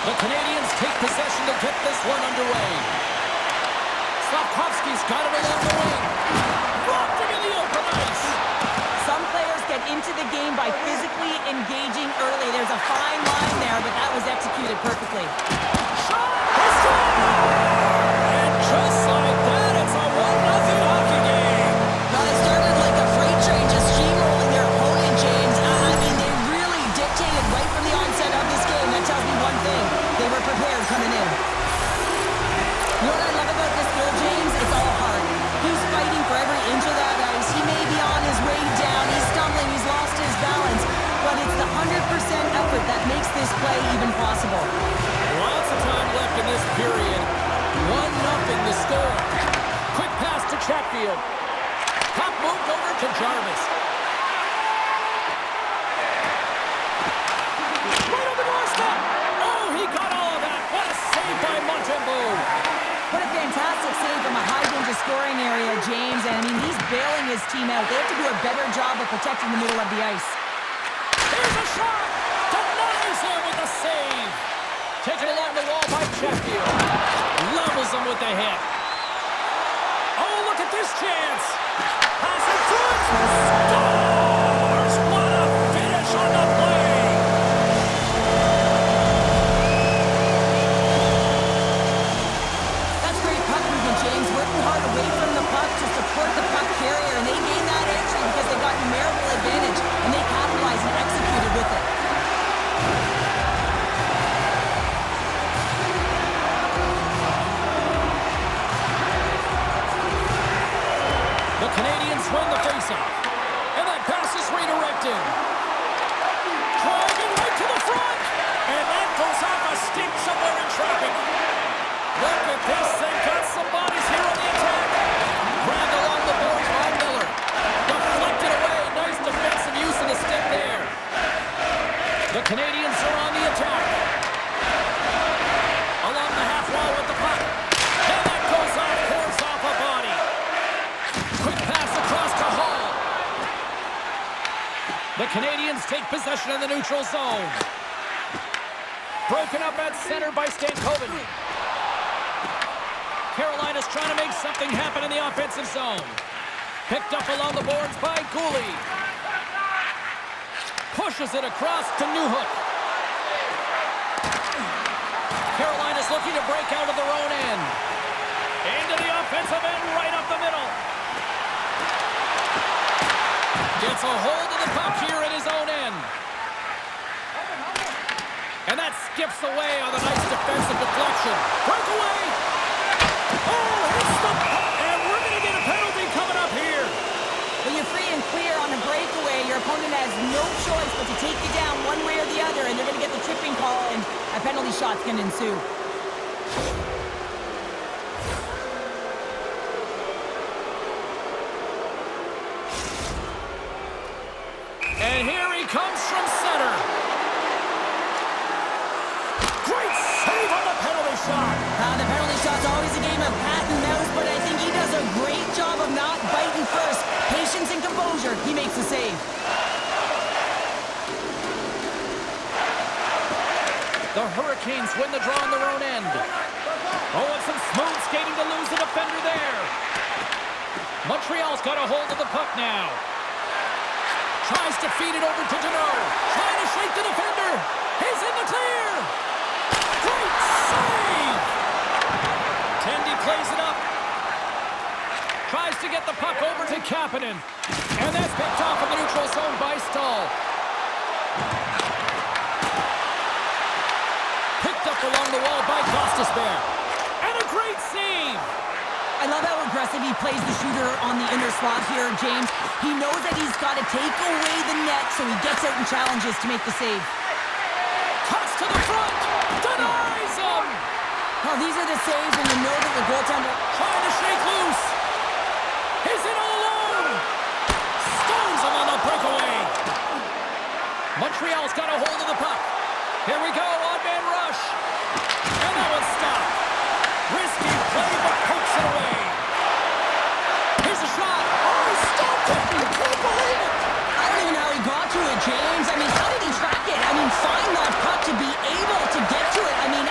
The Canadians take possession to get this one underway. Slafkovsky's got it along the wing. Rocked into the open ice. Some players get into the game by physically engaging early. There's a fine line there, but that was executed perfectly. Shot! And just like that, it's a 1-0 hockey game. Well, they started like a freight train just steamrolling their opponent, James. I mean, they really dictated right from the onset of this game. That tells me one thing. They were prepared coming in. You know what I love about this goal, James? It's all heart. He's fighting for every inch of that ice. He may be on his way down. He's stumbling. He's lost his balance. But it's the 100% effort that makes this play even possible. Lots of time left in this period. 1-0 the score. Quick pass to Chatfield. Puck moved over to Jarvis. Right on the doorstep. Oh, he got all of that. What a save by Montembeault. What a fantastic save from a high-danger scoring area, James. And, I mean, he's bailing his team out. They have to do a better job of protecting the middle of the ice. Here's a shot. Denies him with a save. Taken along the wall by Chatfield. Levels him with the hit. Oh, look at this chance. Pass it through. Scores! What a finish on the play. That's great puck movement, James. Working hard away from the puck to support the puck carrier. And they gained that entry because they got numerical advantage. And they capitalized and executed with it. The Canadians win the faceoff. And that pass is redirected. Driving right to the front. And that goes off a stick somewhere in traffic. Look at this. They've got some bodies here on the attack. Grabbed along the boards by Miller. Deflected away. Nice defensive use of the stick there. The Canadians are on the attack. Along the half wall with the puck. And that goes off, pours off a body. Quick pass across to Hall. The Canadians take possession in the neutral zone. Broken up at center by Stankoven. Carolina's trying to make something happen in the offensive zone. Picked up along the boards by Gooley. Pushes it across to Newhook. Carolina's looking to break out of their own end. Into the offensive end, right up the middle. Gets a hold of the puck here at his own end. And that skips away on a nice defensive deflection. Breakaway! Oh, hits the puck, and we're going to get a penalty coming up here. When you're free and clear on a breakaway, your opponent has no choice but to take you down one way or the other, and they're going to get the tripping call, and a penalty shot's going to ensue. And here he comes from center. Great save on the penalty shot. The penalty shot's always a game of cat and mouse, but I think he does a great job of not biting first. Patience and composure, he makes the save. The Hurricanes win the draw on their own end. Oh, and some smooth skating to lose the defender there. Montreal's got a hold of the puck now. Tries to feed it over to Deneau. Trying to shake the defender. He's in the clear. Great save. Tendy plays it up. Tries to get the puck over to Kapanen. And that's picked off in the neutral zone by Stahl. Picked up along the wall by Gostisbehere. And a great save. I love how aggressive he plays the shooter on the inner slot here, James. He knows that he's got to take away the net, so he gets out and challenges to make the save. Cuts to the front. Denies him. Well, these are the saves when you know that the goaltender... Trying to shake loose. He's in all alone. Stones him on the breakaway. Montreal's got a hold of the puck. Here we go, odd-man rush. And that one's stopped. Risky play, but pokes it away. Here's a shot. Oh, he stopped it. I can't believe it. I don't even know how he got to it, James. I mean, how did he track it? I mean, find that puck to be able to get to it. I mean,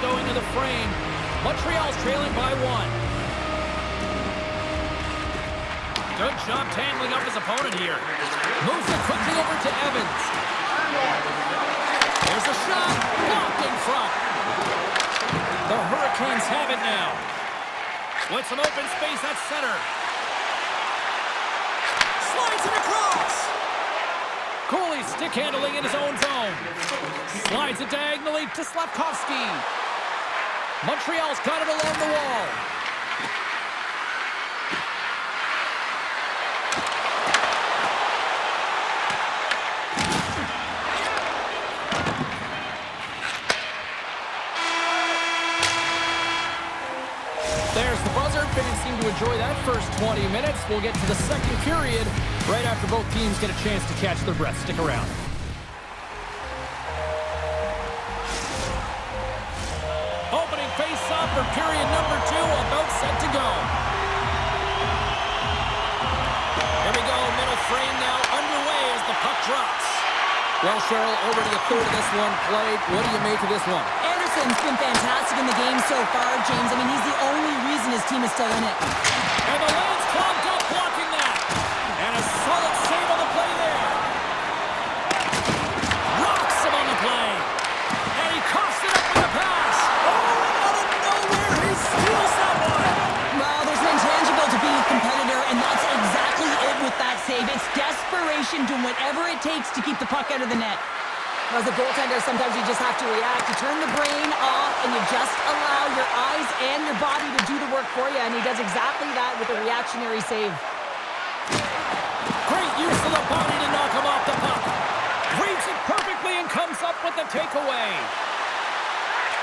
going to the frame. Montreal's trailing by 1. Good job tangling up his opponent here. Moves it quickly over to Evans. There's a shot. Blocked in front. The Hurricanes have it now. With some open space at center. Slides it across. Cooley stick handling in his own zone. Slides it diagonally to Slafkovsky. Montreal's got it along the wall. There's the buzzer. Fans seem to enjoy that first 20 minutes. We'll get to the second period right after both teams get a chance to catch their breath. Stick around. Opening face-off for period number 2, about set to go. Here we go, middle frame now underway as the puck drops. Well, Cheryl, already a third of this one played. What do you make of this one? Anderson's been fantastic in the game so far, James. I mean, he's the only reason his team is still in it. And the lane's clogged up blocking that. And a solid save on the play there. Rocks him on the play. And he coughs it up with the pass. Oh, and out of nowhere, he steals that one. Well, there's an intangible to being a competitor, and that's exactly it with that save. It's desperation, doing whatever it takes to keep the puck out of the net. As a goaltender, sometimes you just have to react. You turn the brain off, and you just allow your eyes and your body to do the work for you, and he does exactly that with a reactionary save. Great use of the body to knock him off the puck. Reads it perfectly and comes up with the takeaway.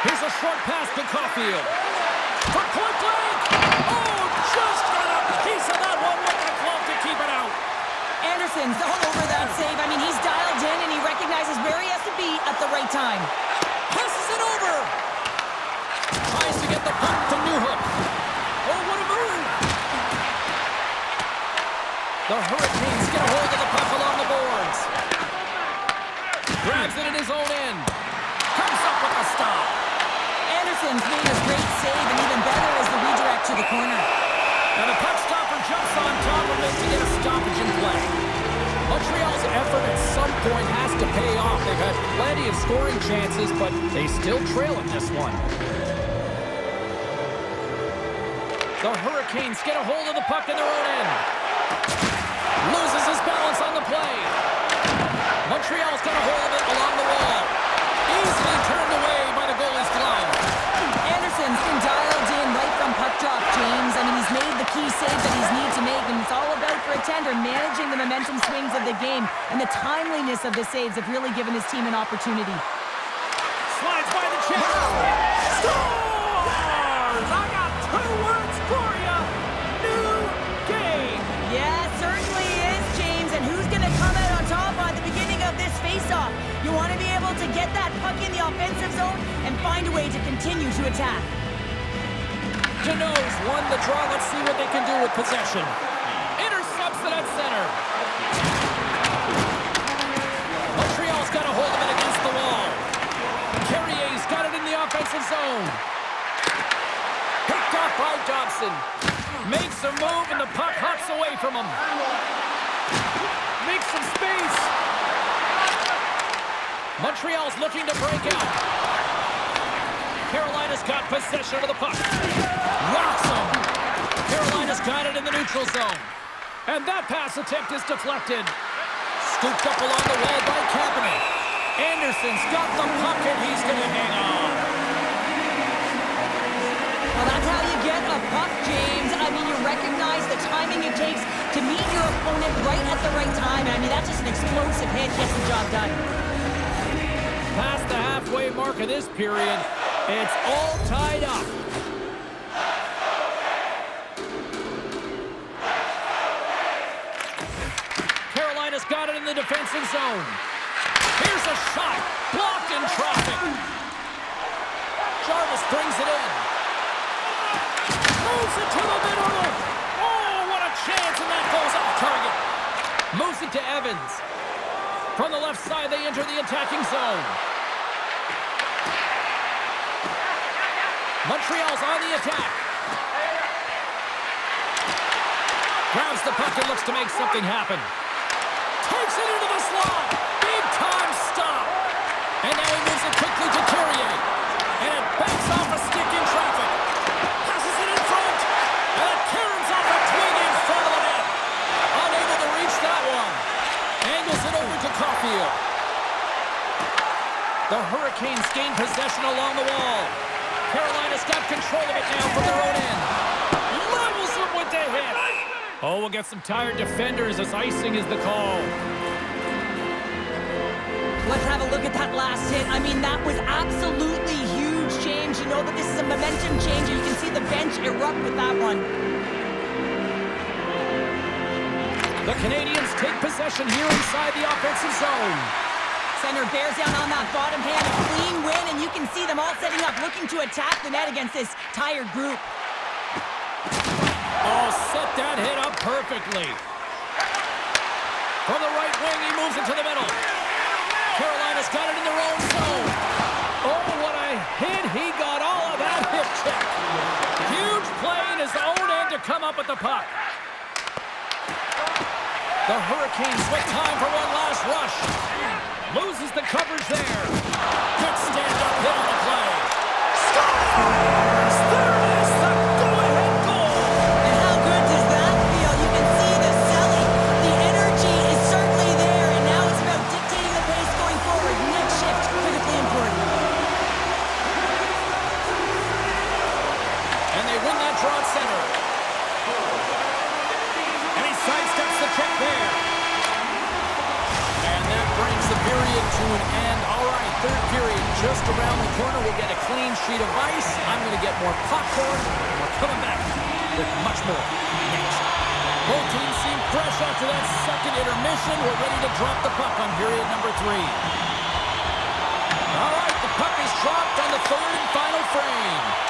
Here's a short pass to Caulfield. For point blank! Oh, just got a piece of that one with the glove to keep it out. Anderson's all over that save. I mean, he's dialed in, and he recognizes where he has to be at the right time. Passes it over. Tries to get the puck to Newhook. Oh, what a move. The Hurricanes get a hold of the puck along the boards. Grabs it in his own end. Comes up with a stop. Anderson's made a great save, and even better is the redirect to the corner. And the puck stopper jumps on top of it to get a stoppage in play. Montreal's effort at some point has to pay off. They've had plenty of scoring chances, but they still trail in this one. The Hurricanes get a hold of the puck in their own end. Loses his balance on the play. Montreal's got a hold of it along the wall. Easily turned away by the goalie's glove. Anderson's been dialed in right from puck drop, James. I mean, he's made the key save that he's needed to make, and it's all about, for a tender, managing the momentum swings of the game, and the timeliness of the saves have really given his team an opportunity. Slides by the chest. Scores! I got 2 words for you. New game. Yeah, certainly is, James. And who's going to come out on top at the beginning of this face-off? You want to be able to get that puck in the offensive zone and find a way to continue to attack. Jeannot's won the draw. Let's see what they can do with possession. Intercepts it at center. Montreal's got a hold of it against the wall. Carrier's got it in the offensive zone. Picked off by Dobson. Makes a move, and the puck hops away from him. Makes some space. Montreal's looking to break out. Carolina's got possession of the puck. Rocks him. Carolina's got it in the neutral zone. And that pass attempt is deflected. Scooped up along the wall by Kapanen. Anderson's got the puck, and he's going to hang on. Well, that's how you get a puck, James. I mean, you recognize the timing it takes to meet your opponent right at the right time. I mean, that's just an explosive hit, gets the job done. Past the halfway mark of this period, it's all tied up. Carolina's got it in the defensive zone. Here's a shot. Blocked in traffic. Jarvis brings it in. Moves it to the middle. Oh, what a chance, and that goes off target. Moves it to Evans. From the left side, they enter the attacking zone. Montreal's on the attack. Grabs the puck and looks to make something happen. Takes it into the slot. Big time stop. And now he moves it quickly to Carrier. And it backs off a stick in traffic. Passes it in front. And it caroms off a twig in front of the net. Unable to reach that one. Angles it over to Caulfield. The Hurricanes gain possession along the wall. Carolina's got control of it now from their own end. Levels them with the hit. Oh, we'll get some tired defenders as icing is the call. Let's have a look at that last hit. I mean, that was absolutely huge, James. You know that this is a momentum changer. You can see the bench erupt with that one. The Canadians take possession here inside the offensive zone. Center bears down on that bottom hand. A clean win, and you can see them all setting up, looking to attack the net against this tired group. Oh, set that hit up perfectly. From the right wing, he moves it to the middle. Carolina's got it in their own zone. Oh, what a hit. He got all of that hip check. Huge play in his own end to come up with the puck. The Hurricanes with time for one last rush. Loses the coverage there. Good stand-up hit on the play. Scores! There is the go-ahead goal! And how good does that feel? You can see the selling. The energy is certainly there, and now it's about dictating the pace going forward. Next shift, critically important. And they win that draw at center. And he sidesteps the check there. And that brings the period to an end. All right, third period just around the corner. We'll get a clean sheet of ice. I'm going to get more popcorn. And we're coming back with much more next. Both teams seem fresh after that second intermission. We're ready to drop the puck on period number 3. All right, the puck is dropped on the third and final frame.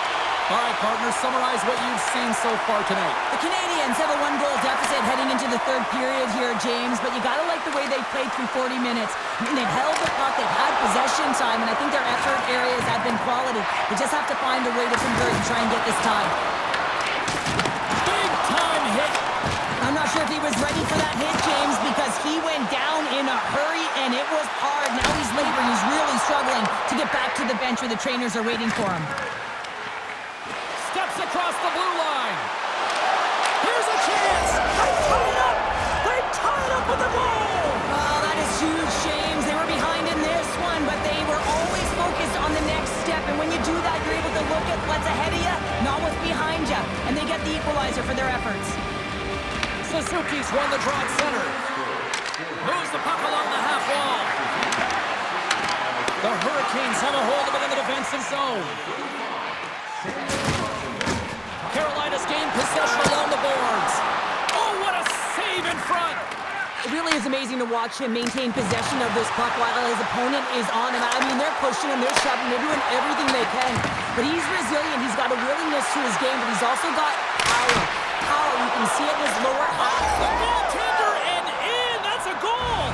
All right, partners, summarize what you've seen so far tonight. The Canadians have a one-goal deficit heading into the third period here, James, but you got to like the way they played through 40 minutes. I mean, they've held the puck, they've had possession time, and I think their effort areas have been quality. They just have to find a way to convert and try and get this tied. Big time hit. I'm not sure if he was ready for that hit, James, because he went down in a hurry, and it was hard. Now he's laboring. He's really struggling to get back to the bench where the trainers are waiting for him. Steps across the blue line. Here's a chance. They tie it up. They tie it up with the goal. Oh, that is huge, James. They were behind in this one, but they were always focused on the next step. And when you do that, you're able to look at what's ahead of you, not what's behind you. And they get the equalizer for their efforts. Suzuki's won the draw at center. Moves the puck along the half wall. The Hurricanes have a hold of it in the defensive zone. Carolina's gained possession along the boards. Oh, what a save in front. It really is amazing to watch him maintain possession of this puck while his opponent is on him. I mean, they're pushing him, they're shoving, they're doing everything they can. But he's resilient, he's got a willingness to his game, but he's also got power. Power, you can see it in his lower half. The goaltender and in. That's a goal.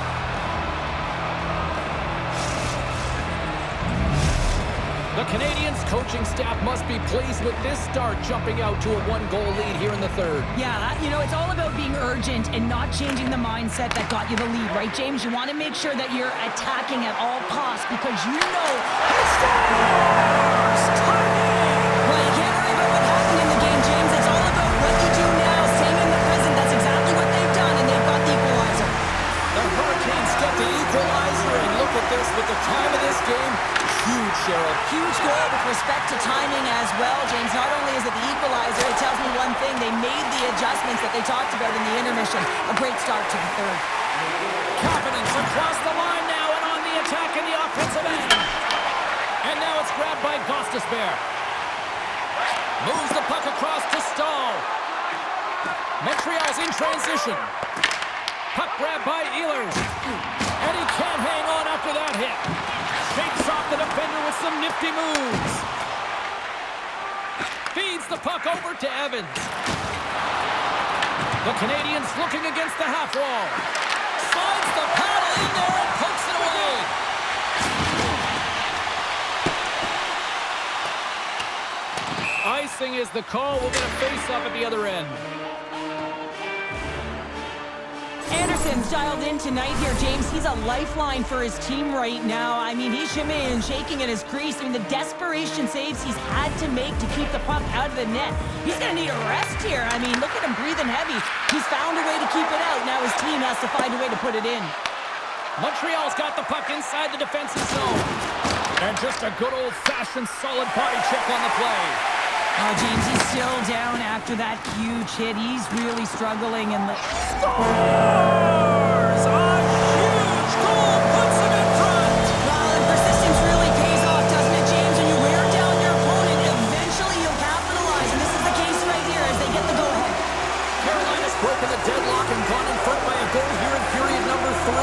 The Canadians coaching staff must be pleased with this start, jumping out to a one-goal lead here in the third. Yeah, you know, it's all about being urgent and not changing the mindset that got you the lead, right, James? You want to make sure that you're attacking at all costs because you know... Well, you can't worry about what happened in the game, James. It's all about what you do now, staying in the present. That's exactly what they've done, and they've got the equalizer. The Hurricanes get the equalizer, and look at this with the time of this game. Huge, Cheryl. Huge Goal with respect to timing as well, James. Not only is it the equalizer, it tells me one thing. They made the adjustments that they talked about in the intermission. A great start to the third. Confidence across the line now and on the attack in the offensive end. And now it's grabbed by Gostisbehere. Moves the puck across to Stahl. Montreal's in transition. Puck grabbed by Ehlers. And he can't hang on after that hit. Shakes off the defender with some nifty moves. Feeds the puck over to Evans. The Canadians looking against the half wall. Slides the paddle in there and pokes it away. Icing is the call. We'll get a face-off at the other end. Anderson's dialed in tonight here, James. He's a lifeline for his team right now. I mean, he's shimmying and shaking in his crease. I mean, the desperation saves he's had to make to keep the puck out of the net. He's going to need a rest here. I mean, look at him breathing heavy. He's found a way to keep it out. Now his team has to find a way to put it in. Montreal's got the puck inside the defensive zone. And just a good old-fashioned solid body check on the play. Oh, James, he's still down after that huge hit. He's really struggling. And scores! A huge goal puts him in front. Well, and persistence really pays off, doesn't it, James? When you wear down your opponent, eventually you'll capitalize. And this is the case right here as they get the go-ahead. Carolina's broken the deadlock and gone in front by a goal here in period number 3.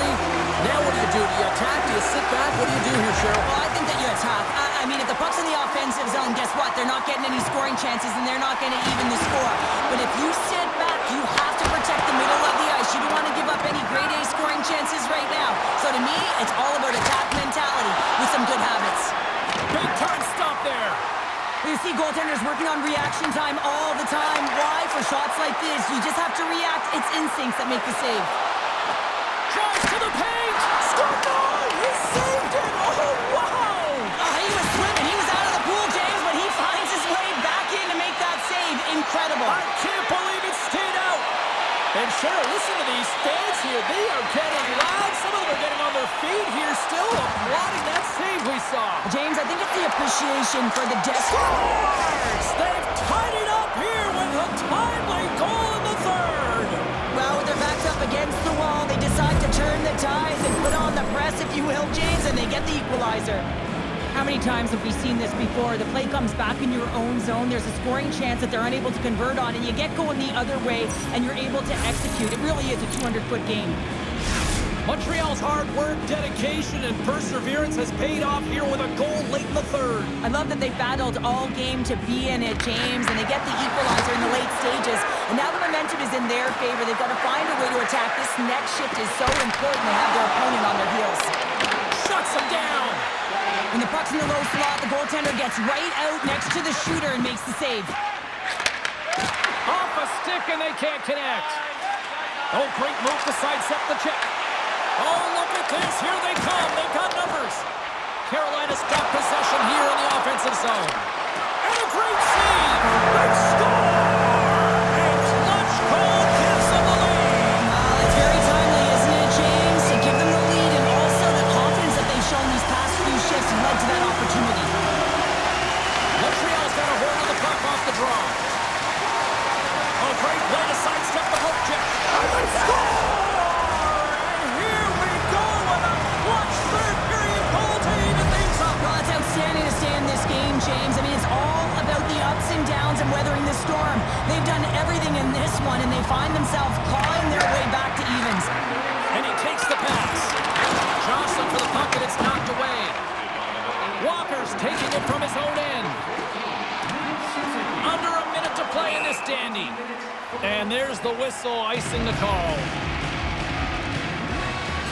Now what do? Do you attack? Do you sit back? What do you do here, Cheryl? Well, I think that you attack. I mean, if the puck's in the offensive zone, guess what? They're not getting any scoring chances, and they're not going to even the score. But if you sit back, you have to protect the middle of the ice. You don't want to give up any grade A scoring chances right now. So to me, it's all about attack mentality with some good habits. Big time stop there. You see goaltenders working on reaction time all the time. Why? For shots like this, you just have to react. It's instincts that make the save. Drives to the paint. Score goal. He saved it. Oh, wow. He was swimming. He was out of the pool, James, but he finds his way back in to make that save. Incredible. I can't believe it stayed out. And Cheryl, listen to these fans here. They are getting loud. Some of them are getting on their feet here still, applauding that save we saw. James, I think it's the appreciation for the Scores! They've tied it up here with a timely goal in the third. Well, with their backs up against the wall, they decide to turn the tides and put on the press, if you will, James, and they get the equalizer. How many times have we seen this before? The play comes back in your own zone. There's a scoring chance that they're unable to convert on, and you get going the other way, and you're able to execute. It really is a 200-foot game. Montreal's hard work, dedication, and perseverance has paid off here with a goal late in the third. I love that they battled all game to be in it, James, and they get the equalizer in the late stages. And now the momentum is in their favor. They've got to find a way to attack. This next shift is so important. They have their opponent on their heels. Shuts them down. When the puck's in the low slot, the goaltender gets right out next to the shooter and makes the save. Off a stick, and they can't connect. Oh, great move to sidestep the check. Oh, look at this. Here they come. They've got numbers. Carolina's got possession here in the offensive zone. And a great save. They score! And clutch goal gives them the lead. It's very timely, isn't it, James? To give them the lead, and also the confidence that they've shown these past few shifts led to that opportunity. Montreal's got a hold of the puck off the draw. Oh, great play to sidestep the hook check. And they score! Outstanding to stay in this game, James. I mean, it's all about the ups and downs and weathering the storm. They've done everything in this one, and they find themselves clawing their way back to evens. And he takes the pass. Johnson for the puck, and it's knocked away. Walker's taking it from his own end. Under a minute to play in this dandy. And there's the whistle icing the call.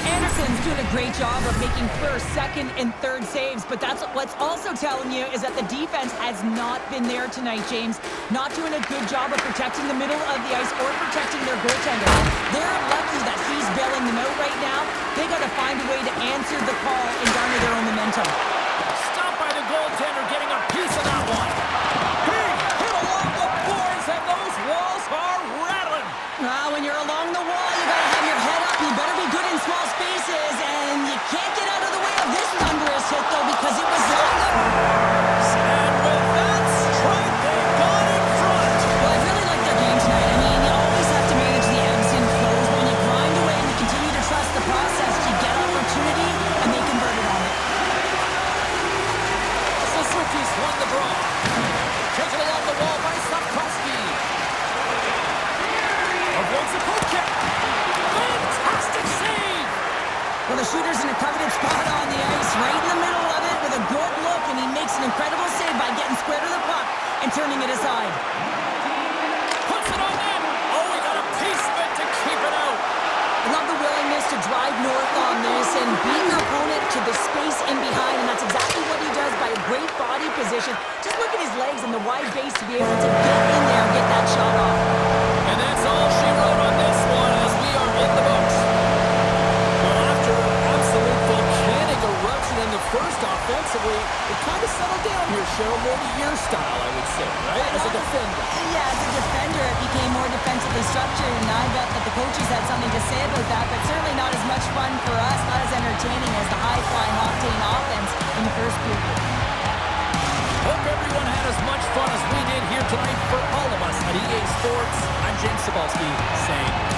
Anderson's doing a great job of making first, second, and third saves, but that's what's also telling you is that the defense has not been there tonight, James. Not doing a good job of protecting the middle of the ice or protecting their goaltender. They're lucky that he's bailing them out right now. They got to find a way to answer the call and garner their own momentum. Stopped by the goaltender, getting a piece of that one. Big hit along the boards, and those walls are rattling. When you're along the wall, you got to have your head up. You better be good in small spaces, and you can't get out of the way of this thunderous hit, though, because it was long. And with that strike, they got in front. Well, I really like their game tonight. I mean, you always have to manage the ebbs and flows. When you grind away and you continue to trust the process, you get opportunity, and they converted on it. Suzuki's won the draw. Taken along the wall by Sapkowski. Avoids a poke check. Fantastic save. Well, the shooter's in a coveted spot on the ice, right in the middle of it with a good look, and he makes an incredible save by getting square to the puck and turning it aside. Puts it on net. Oh, we got a piece of it to keep it out. I love the willingness to drive north on this and beat your opponent to the space in behind, and that's exactly what he does by a great body position. Just look at his legs and the wide base to be able to get in there and get that shot off. And that's all she wrote on this one as we are in the books. Well, after an absolute volcanic eruption in the first offensively, it kind of settled down here, Cheryl, more to your style, I would say, right? As a defender. Yeah, as a defender, it became more defensively structured, and I bet that the coaches had something to say about that, but certainly not as much fun for us, not as entertaining as the high-flying octane offense in the first period. Hope everyone had as much fun as we did here tonight. For all of us at EA Sports, I'm James Cybulski saying